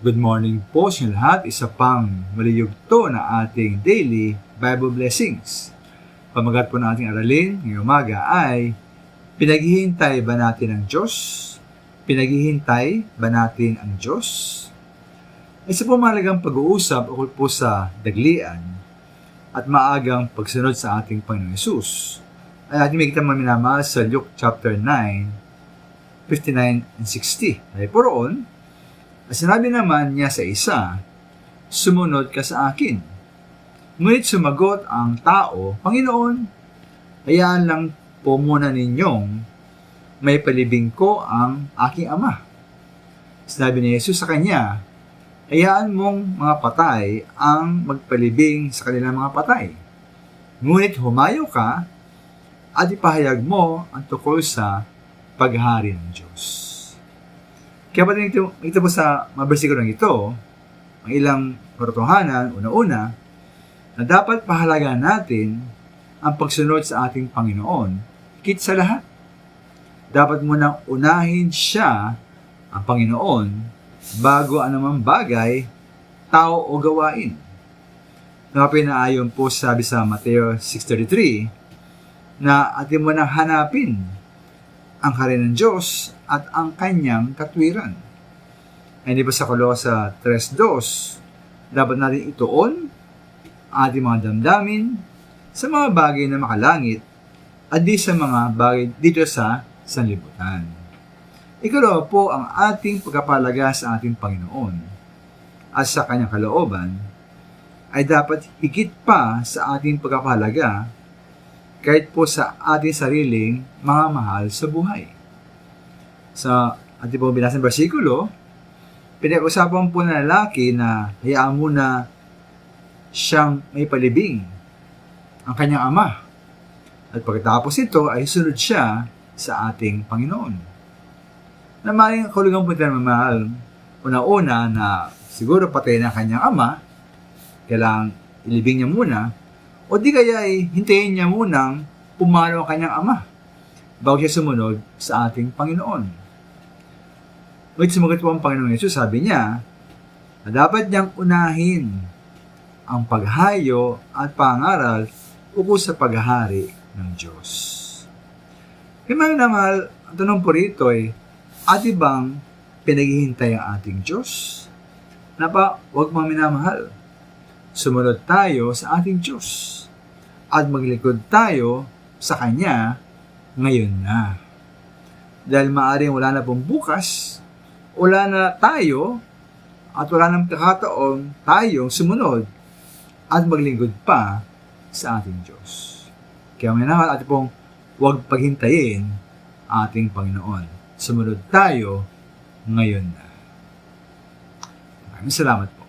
Good morning po sa inyo lahat. Isa pang maliyugto na ating daily Bible blessings. Pamagat po na ating aralin ngayong umaga ay pinaghihintay ba natin ang Diyos? Pinaghihintay ba natin ang Diyos? Isa po mahalagang pag-uusap ukol po sa daglian at maagang pagsunod sa ating Panginoong Yesus. Ay ating makikita minamahal sa Luke chapter 9, 59 and 60. Ay po roon, sinabi naman niya sa isa, sumunod ka sa akin. Ngunit sumagot ang tao, Panginoon, hayaan lang po muna ninyong may palibing ko ang aking ama. Sinabi ni Jesus sa kanya, hayaan mong mga patay ang magpalibing sa kanilang mga patay. Ngunit humayo ka at ipahayag mo ang tukol sa paghari ng Diyos. Kaya pa ito po sa mga bersikulo ito, ang ilang katotohanan, una-una, na dapat pahalagaan natin ang pagsunod sa ating Panginoon, higit sa lahat. Dapat munang unahin siya, ang Panginoon, bago anumang bagay, tao o gawain. Pinaayon po sabi sa Mateo 6:33, na atin munang hanapin ang kaharian ng Diyos at ang kanyang katwiran. Ay di ba sa Kolosa 3:2, dapat natin ituon ang ating mga damdamin sa mga bagay na makalangit at di sa mga bagay dito sa sanlibutan. Ikalawa po ang ating pagkapalaga sa ating Panginoon at sa kanyang kalooban ay dapat higit pa sa ating pagkapalaga kahit po sa ating sariling mga mahal sa buhay. Sa ating pong binasang bersikulo, pinag-usapan po ng lalaki na hayaan muna siyang may palibing ang kanyang ama. At pagkatapos ito ay sunod siya sa ating Panginoon. Na maring kahulugan po ito ng mahal, una-una na siguro patay na kanyang ama, kailangang ilibing niya muna, o di kaya ay hintayin niya munang pumalo ang kanyang ama bago siya sumunod sa ating Panginoon. Ngunit sumagot po ang Panginoon Yesus, sabi niya na dapat niyang unahin ang paghayo at pangaral ukol sa paghahari ng Diyos. Kaya mahal, ang tanong po rito ay, ati bang pinaghihintay ang ating Diyos? Na ba, huwag mga minamahal. Sumunod tayo sa ating Diyos at maglikod tayo sa Kanya ngayon na. Dahil maaaring wala na pong bukas, wala na tayo, at wala nang kakataon tayong sumunod at maglingkod pa sa ating Diyos. Kaya may naman ating pong huwag paghintayin ating Panginoon. Sumunod tayo ngayon na. Maraming salamat po.